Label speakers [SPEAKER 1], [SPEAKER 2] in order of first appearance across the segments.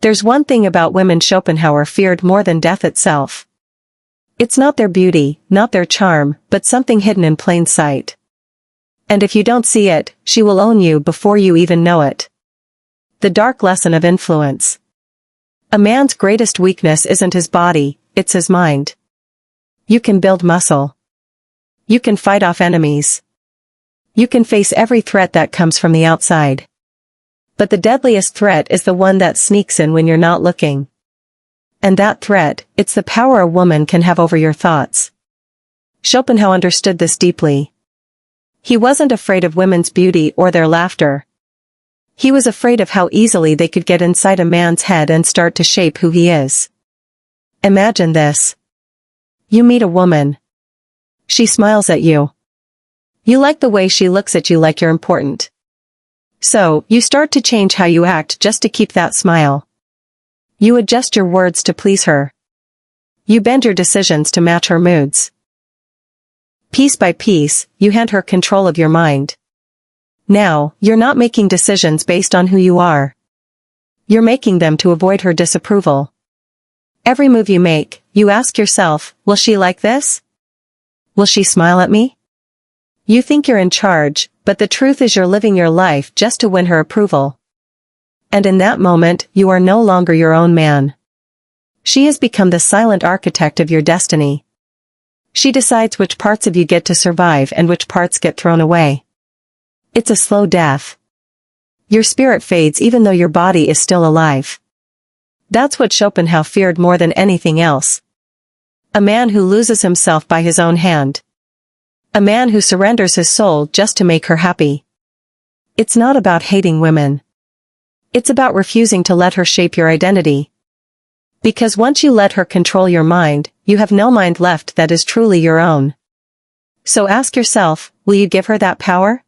[SPEAKER 1] There's one thing about women Schopenhauer feared more than death itself. It's not their beauty, not their charm, but something hidden in plain sight. And if you don't see it, she will own you before you even know it. The dark lesson of influence. A man's greatest weakness isn't his body, it's his mind. You can build muscle. You can fight off enemies. You can face every threat that comes from the outside. But the deadliest threat is the one that sneaks in when you're not looking. And that threat, it's the power a woman can have over your thoughts. Schopenhauer understood this deeply. He wasn't afraid of women's beauty or their laughter. He was afraid of how easily they could get inside a man's head and start to shape who he is. Imagine this. You meet a woman. She smiles at you. You like the way she looks at you like you're important. So, you start to change how you act just to keep that smile. You adjust your words to please her. You bend your decisions to match her moods. Piece by piece, you hand her control of your mind. Now, you're not making decisions based on who you are. You're making them to avoid her disapproval. Every move you make, you ask yourself, will she like this? Will she smile at me? You think you're in charge, but the truth is you're living your life just to win her approval. And in that moment, you are no longer your own man. She has become the silent architect of your destiny. She decides which parts of you get to survive and which parts get thrown away. It's a slow death. Your spirit fades even though your body is still alive. That's what Schopenhauer feared more than anything else. A man who loses himself by his own hand. A man who surrenders his soul just to make her happy. It's not about hating women. It's about refusing to let her shape your identity. Because once you let her control your mind, you have no mind left that is truly your own. So ask yourself, will you give her that power?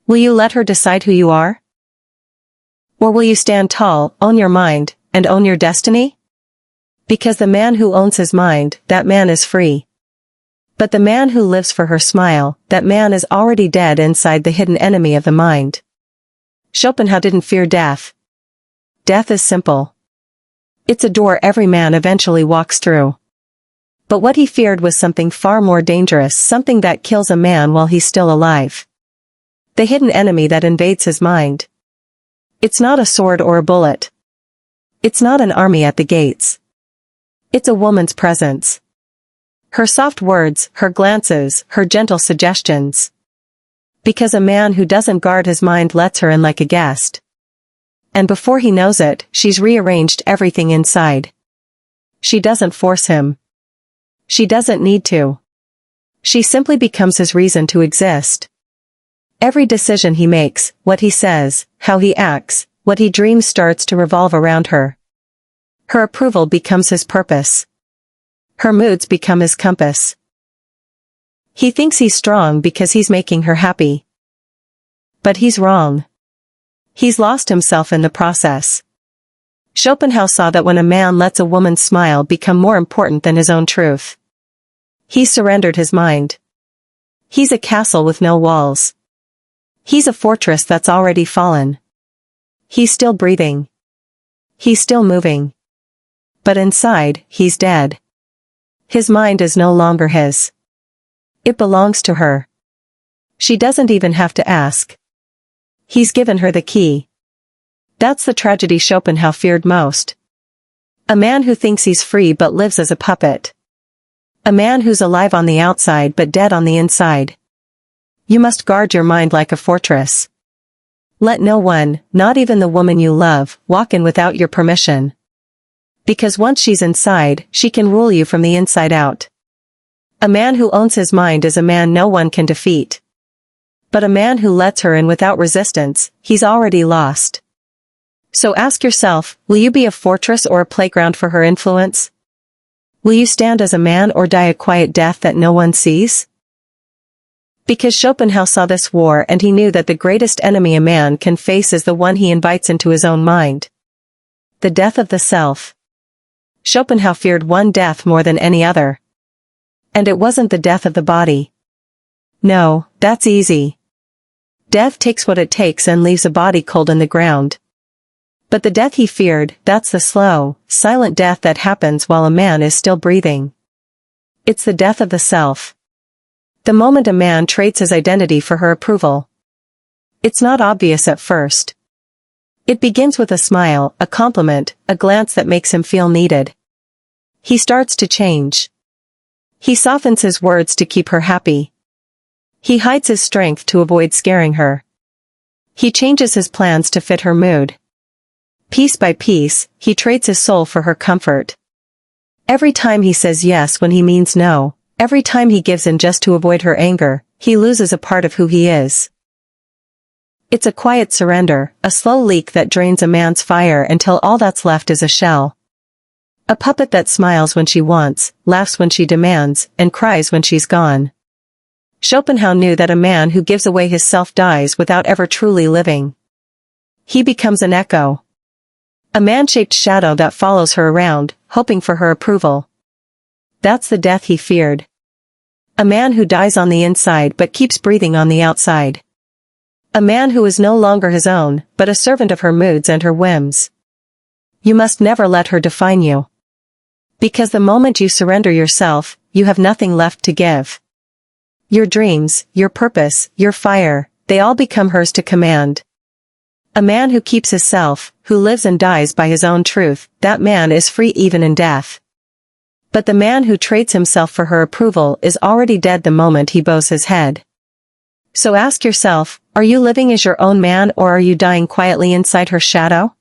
[SPEAKER 1] Will you let her decide who you are? Or will you stand tall, own your mind, and own your destiny? Because the man who owns his mind, that man is free. But the man who lives for her smile, that man is already dead inside the hidden enemy of the mind. Schopenhauer didn't fear death. Death is simple. It's a door every man eventually walks through. But what he feared was something far more dangerous, something that kills a man while he's still alive. The hidden enemy that invades his mind. It's not a sword or a bullet. It's not an army at the gates. It's a woman's presence. Her soft words, her glances, her gentle suggestions. Because a man who doesn't guard his mind lets her in like a guest. And before he knows it, she's rearranged everything inside. She doesn't force him. She doesn't need to. She simply becomes his reason to exist. Every decision he makes, what he says, how he acts, what he dreams starts to revolve around her. Her approval becomes his purpose. Her moods become his compass. He thinks he's strong because he's making her happy. But he's wrong. He's lost himself in the process. Schopenhauer saw that when a man lets a woman's smile become more important than his own truth, he's surrendered his mind. He's a castle with no walls. He's a fortress that's already fallen. He's still breathing. He's still moving. But inside, he's dead. His mind is no longer his. It belongs to her. She doesn't even have to ask. He's given her the key. That's the tragedy Schopenhauer feared most. A man who thinks he's free but lives as a puppet. A man who's alive on the outside but dead on the inside. You must guard your mind like a fortress. Let no one, not even the woman you love, walk in without your permission. Because once she's inside, she can rule you from the inside out. A man who owns his mind is a man no one can defeat. But a man who lets her in without resistance, he's already lost. So ask yourself, will you be a fortress or a playground for her influence? Will you stand as a man or die a quiet death that no one sees? Because Schopenhauer saw this war and he knew that the greatest enemy a man can face is the one he invites into his own mind. The death of the self. Schopenhauer feared one death more than any other. And it wasn't the death of the body. No, that's easy. Death takes what it takes and leaves a body cold in the ground. But the death he feared, that's the slow, silent death that happens while a man is still breathing. It's the death of the self. The moment a man trades his identity for her approval. It's not obvious at first. It begins with a smile, a compliment, a glance that makes him feel needed. He starts to change. He softens his words to keep her happy. He hides his strength to avoid scaring her. He changes his plans to fit her mood. Piece by piece, he trades his soul for her comfort. Every time he says yes when he means no, every time he gives in just to avoid her anger, he loses a part of who he is. It's a quiet surrender, a slow leak that drains a man's fire until all that's left is a shell. A puppet that smiles when she wants, laughs when she demands, and cries when she's gone. Schopenhauer knew that a man who gives away his self dies without ever truly living. He becomes an echo. A man-shaped shadow that follows her around, hoping for her approval. That's the death he feared. A man who dies on the inside but keeps breathing on the outside. A man who is no longer his own, but a servant of her moods and her whims. You must never let her define you. Because the moment you surrender yourself, you have nothing left to give. Your dreams, your purpose, your fire, they all become hers to command. A man who keeps his self, who lives and dies by his own truth, that man is free even in death. But the man who trades himself for her approval is already dead the moment he bows his head. So ask yourself, are you living as your own man or are you dying quietly inside her shadow?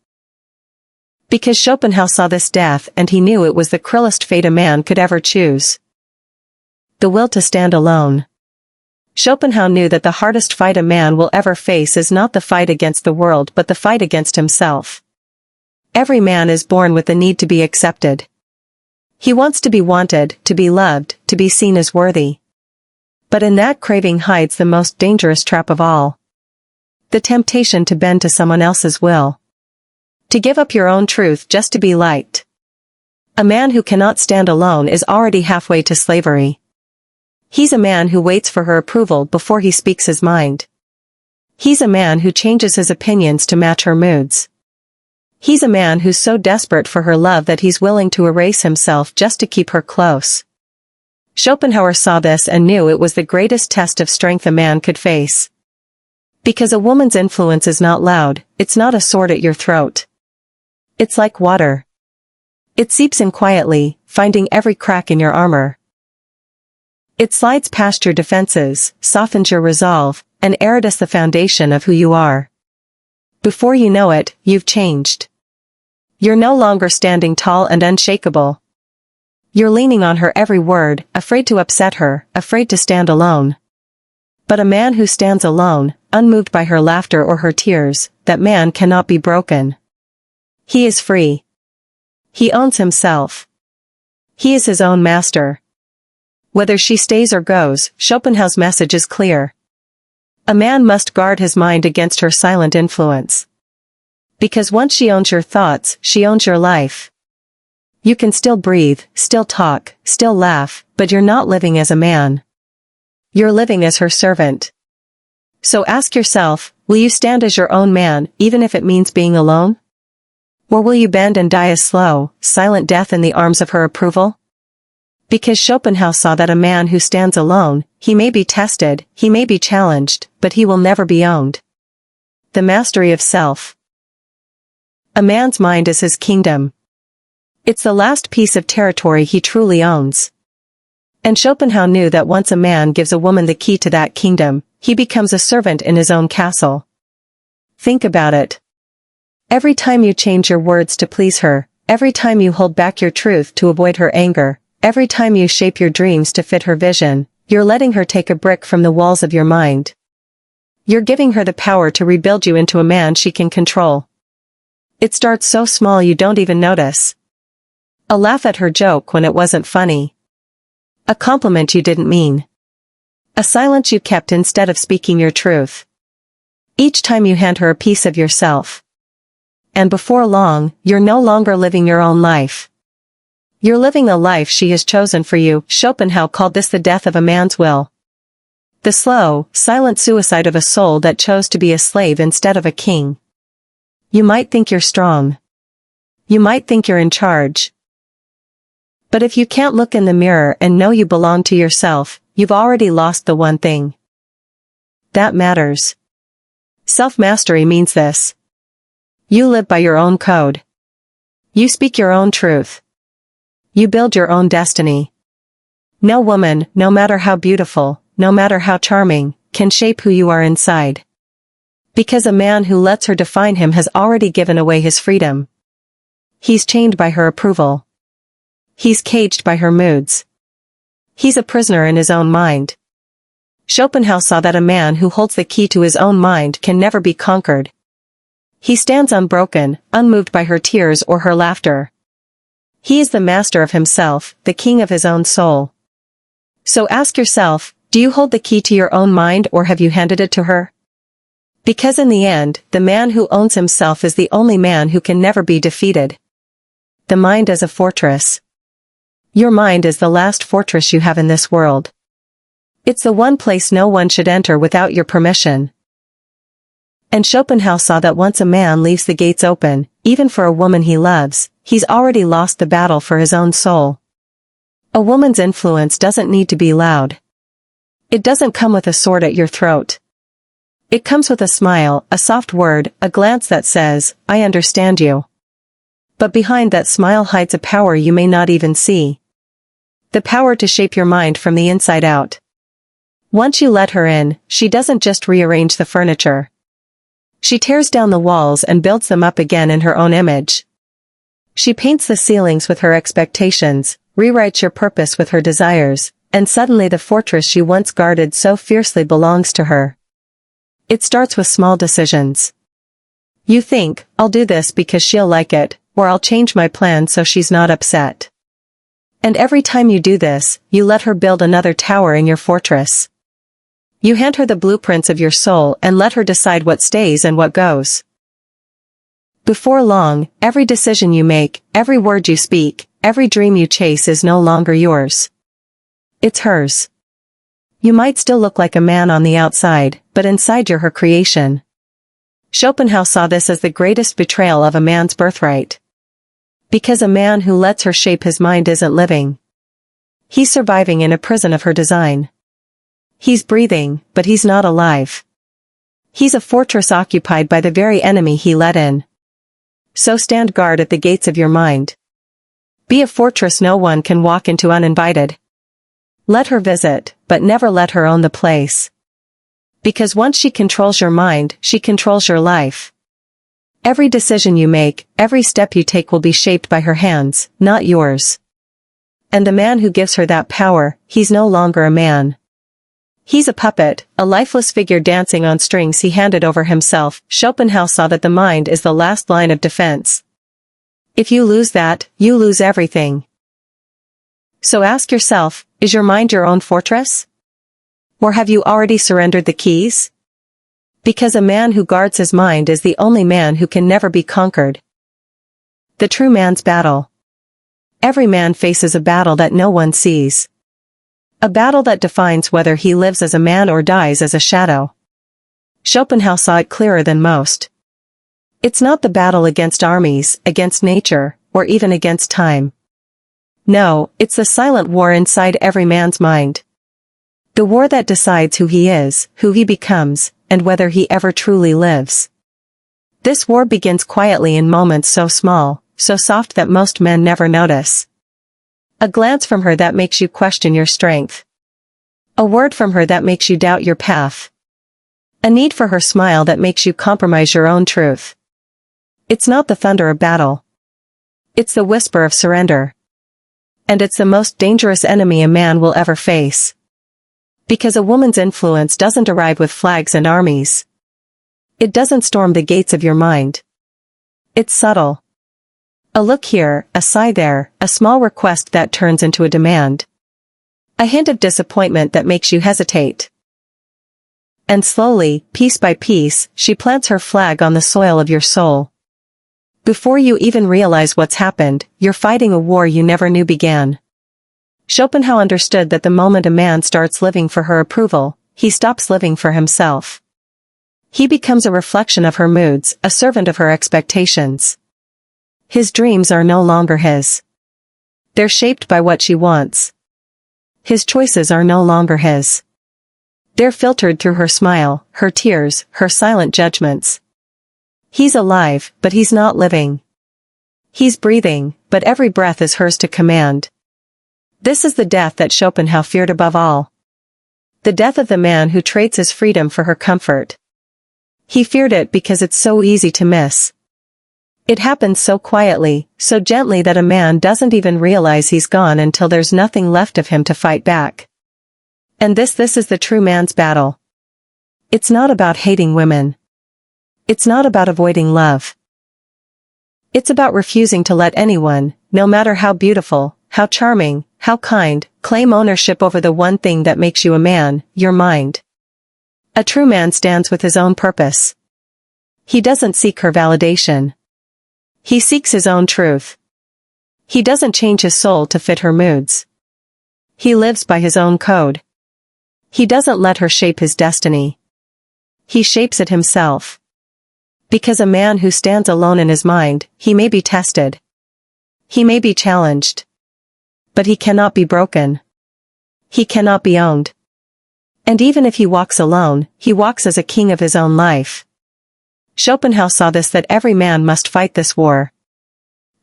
[SPEAKER 1] Because Schopenhauer saw this death and he knew it was the cruelest fate a man could ever choose. The will to stand alone. Schopenhauer knew that the hardest fight a man will ever face is not the fight against the world but the fight against himself. Every man is born with the need to be accepted. He wants to be wanted, to be loved, to be seen as worthy. But in that craving hides the most dangerous trap of all. The temptation to bend to someone else's will. To give up your own truth just to be liked. A man who cannot stand alone is already halfway to slavery. He's a man who waits for her approval before he speaks his mind. He's a man who changes his opinions to match her moods. He's a man who's so desperate for her love that he's willing to erase himself just to keep her close. Schopenhauer saw this and knew it was the greatest test of strength a man could face. Because a woman's influence is not loud, it's not a sword at your throat. It's like water. It seeps in quietly, finding every crack in your armor. It slides past your defenses, softens your resolve, and erodes the foundation of who you are. Before you know it, you've changed. You're no longer standing tall and unshakable. You're leaning on her every word, afraid to upset her, afraid to stand alone. But a man who stands alone, unmoved by her laughter or her tears, that man cannot be broken. He is free. He owns himself. He is his own master. Whether she stays or goes, Schopenhauer's message is clear. A man must guard his mind against her silent influence. Because once she owns your thoughts, she owns your life. You can still breathe, still talk, still laugh, but you're not living as a man. You're living as her servant. So ask yourself, will you stand as your own man, even if it means being alone? Or will you bend and die a slow, silent death in the arms of her approval? Because Schopenhauer saw that a man who stands alone, he may be tested, he may be challenged, but he will never be owned. The mastery of self. A man's mind is his kingdom. It's the last piece of territory he truly owns. And Schopenhauer knew that once a man gives a woman the key to that kingdom, he becomes a servant in his own castle. Think about it. Every time you change your words to please her, every time you hold back your truth to avoid her anger, every time you shape your dreams to fit her vision, you're letting her take a brick from the walls of your mind. You're giving her the power to rebuild you into a man she can control. It starts so small you don't even notice. A laugh at her joke when it wasn't funny. A compliment you didn't mean. A silence you kept instead of speaking your truth. Each time you hand her a piece of yourself. And before long, you're no longer living your own life. You're living the life she has chosen for you. Schopenhauer called this the death of a man's will. The slow, silent suicide of a soul that chose to be a slave instead of a king. You might think you're strong. You might think you're in charge. But if you can't look in the mirror and know you belong to yourself, you've already lost the one thing that matters. Self-mastery means this. You live by your own code. You speak your own truth. You build your own destiny. No woman, no matter how beautiful, no matter how charming, can shape who you are inside. Because a man who lets her define him has already given away his freedom. He's chained by her approval. He's caged by her moods. He's a prisoner in his own mind. Schopenhauer saw that a man who holds the key to his own mind can never be conquered. He stands unbroken, unmoved by her tears or her laughter. He is the master of himself, the king of his own soul. So ask yourself, do you hold the key to your own mind or have you handed it to her? Because in the end, the man who owns himself is the only man who can never be defeated. The mind is a fortress. Your mind is the last fortress you have in this world. It's the one place no one should enter without your permission. And Schopenhauer saw that once a man leaves the gates open, even for a woman he loves, he's already lost the battle for his own soul. A woman's influence doesn't need to be loud. It doesn't come with a sword at your throat. It comes with a smile, a soft word, a glance that says, I understand you. But behind that smile hides a power you may not even see. The power to shape your mind from the inside out. Once you let her in, she doesn't just rearrange the furniture. She tears down the walls and builds them up again in her own image. She paints the ceilings with her expectations, rewrites your purpose with her desires, and suddenly the fortress she once guarded so fiercely belongs to her. It starts with small decisions. You think, I'll do this because she'll like it, or I'll change my plan so she's not upset. And every time you do this, you let her build another tower in your fortress. You hand her the blueprints of your soul and let her decide what stays and what goes. Before long, every decision you make, every word you speak, every dream you chase is no longer yours. It's hers. You might still look like a man on the outside, but inside you're her creation. Schopenhauer saw this as the greatest betrayal of a man's birthright. Because a man who lets her shape his mind isn't living. He's surviving in a prison of her design. He's breathing, but he's not alive. He's a fortress occupied by the very enemy he let in. So stand guard at the gates of your mind. Be a fortress no one can walk into uninvited. Let her visit, but never let her own the place. Because once she controls your mind, she controls your life. Every decision you make, every step you take will be shaped by her hands, not yours. And the man who gives her that power, he's no longer a man. He's a puppet, a lifeless figure dancing on strings he handed over himself. Schopenhauer saw that the mind is the last line of defense. If you lose that, you lose everything. So ask yourself, is your mind your own fortress? Or have you already surrendered the keys? Because a man who guards his mind is the only man who can never be conquered. The true man's battle. Every man faces a battle that no one sees. A battle that defines whether he lives as a man or dies as a shadow. Schopenhauer saw it clearer than most. It's not the battle against armies, against nature, or even against time. No, it's the silent war inside every man's mind. The war that decides who he is, who he becomes, and whether he ever truly lives. This war begins quietly in moments so small, so soft that most men never notice. A glance from her that makes you question your strength. A word from her that makes you doubt your path. A need for her smile that makes you compromise your own truth. It's not the thunder of battle. It's the whisper of surrender. And it's the most dangerous enemy a man will ever face. Because a woman's influence doesn't arrive with flags and armies. It doesn't storm the gates of your mind. It's subtle. A look here, a sigh there, a small request that turns into a demand. A hint of disappointment that makes you hesitate. And slowly, piece by piece, she plants her flag on the soil of your soul. Before you even realize what's happened, you're fighting a war you never knew began. Schopenhauer understood that the moment a man starts living for her approval, he stops living for himself. He becomes a reflection of her moods, a servant of her expectations. His dreams are no longer his. They're shaped by what she wants. His choices are no longer his. They're filtered through her smile, her tears, her silent judgments. He's alive, but he's not living. He's breathing, but every breath is hers to command. This is the death that Schopenhauer feared above all. The death of the man who trades his freedom for her comfort. He feared it because it's so easy to miss. It happens so quietly, so gently that a man doesn't even realize he's gone until there's nothing left of him to fight back. And this is the true man's battle. It's not about hating women. It's not about avoiding love. It's about refusing to let anyone, no matter how beautiful, how charming, how kind, claim ownership over the one thing that makes you a man, your mind. A true man stands with his own purpose. He doesn't seek her validation. He seeks his own truth. He doesn't change his soul to fit her moods. He lives by his own code. He doesn't let her shape his destiny. He shapes it himself. Because a man who stands alone in his mind, he may be tested. He may be challenged. But he cannot be broken. He cannot be owned. And even if he walks alone, he walks as a king of his own life. Schopenhauer saw this, that every man must fight this war.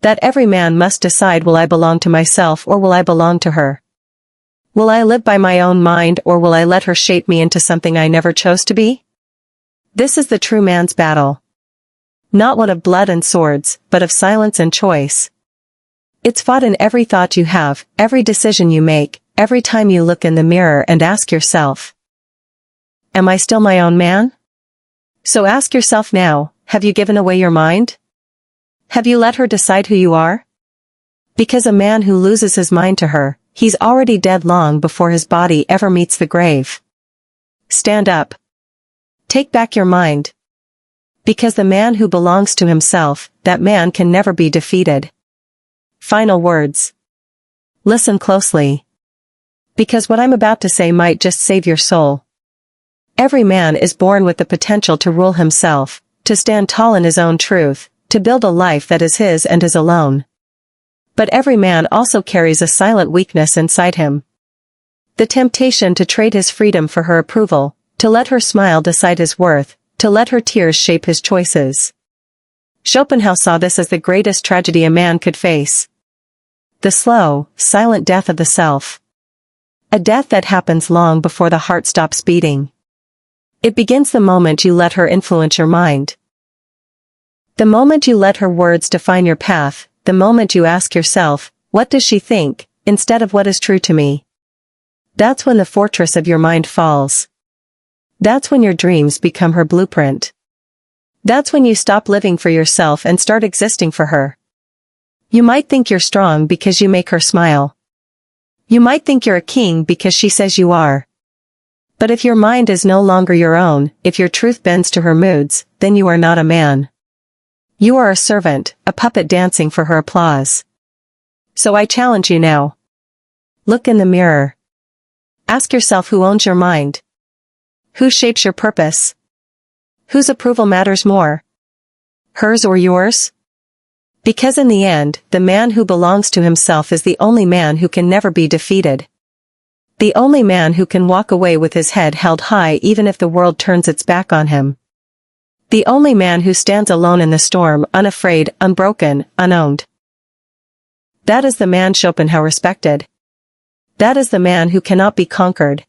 [SPEAKER 1] That every man must decide, will I belong to myself or will I belong to her? Will I live by my own mind or will I let her shape me into something I never chose to be? This is the true man's battle. Not one of blood and swords, but of silence and choice. It's fought in every thought you have, every decision you make, every time you look in the mirror and ask yourself, am I still my own man? So ask yourself now, have you given away your mind? Have you let her decide who you are? Because a man who loses his mind to her, he's already dead long before his body ever meets the grave. Stand up. Take back your mind. Because the man who belongs to himself, that man can never be defeated. Final words. Listen closely. Because what I'm about to say might just save your soul. Every man is born with the potential to rule himself, to stand tall in his own truth, to build a life that is his and his alone. But every man also carries a silent weakness inside him. The temptation to trade his freedom for her approval, to let her smile decide his worth, to let her tears shape his choices. Schopenhauer saw this as the greatest tragedy a man could face. The slow, silent death of the self. A death that happens long before the heart stops beating. It begins the moment you let her influence your mind. The moment you let her words define your path, the moment you ask yourself, what does she think, instead of what is true to me? That's when the fortress of your mind falls. That's when your dreams become her blueprint. That's when you stop living for yourself and start existing for her. You might think you're strong because you make her smile. You might think you're a king because she says you are. But if your mind is no longer your own, if your truth bends to her moods, then you are not a man. You are a servant, a puppet dancing for her applause. So I challenge you now. Look in the mirror. Ask yourself, who owns your mind? Who shapes your purpose? Whose approval matters more? Hers or yours? Because in the end, the man who belongs to himself is the only man who can never be defeated. The only man who can walk away with his head held high even if the world turns its back on him. The only man who stands alone in the storm, unafraid, unbroken, unowned. That is the man Schopenhauer respected. That is the man who cannot be conquered.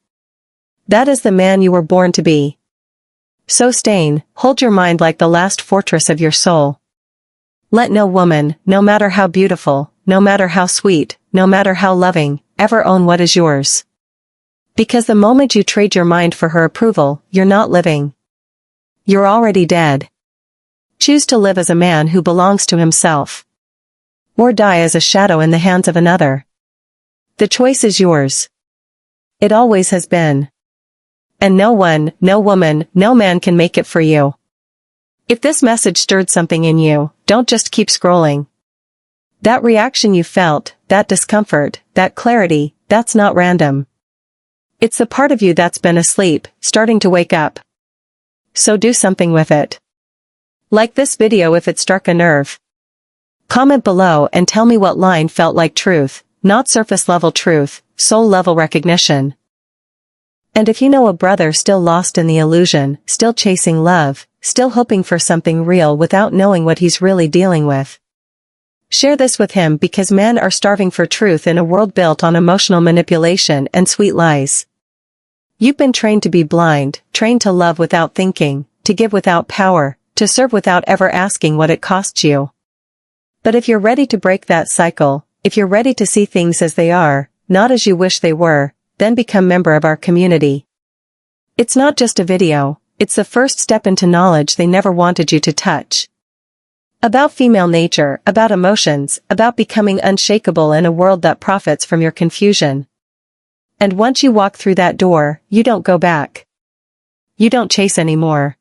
[SPEAKER 1] That is the man you were born to be. So Stain, hold your mind like the last fortress of your soul. Let no woman, no matter how beautiful, no matter how sweet, no matter how loving, ever own what is yours. Because the moment you trade your mind for her approval, you're not living. You're already dead. Choose to live as a man who belongs to himself. Or die as a shadow in the hands of another. The choice is yours. It always has been. And no one, no woman, no man can make it for you. If this message stirred something in you, don't just keep scrolling. That reaction you felt, that discomfort, that clarity, that's not random. It's the part of you that's been asleep, starting to wake up. so do something with it. Like this video if it struck a nerve. Comment below and tell me what line felt like truth, not surface level truth, soul level recognition. And if you know a brother still lost in the illusion, still chasing love, still hoping for something real without knowing what he's really dealing with, share this with him because men are starving for truth in a world built on emotional manipulation and sweet lies. You've been trained to be blind, trained to love without thinking, to give without power, to serve without ever asking what it costs you. But if you're ready to break that cycle, if you're ready to see things as they are, not as you wish they were, then become member of our community. It's not just a video, it's the first step into knowledge they never wanted you to touch. About female nature, about emotions, about becoming unshakable in a world that profits from your confusion. And once you walk through that door, you don't go back. You don't chase anymore.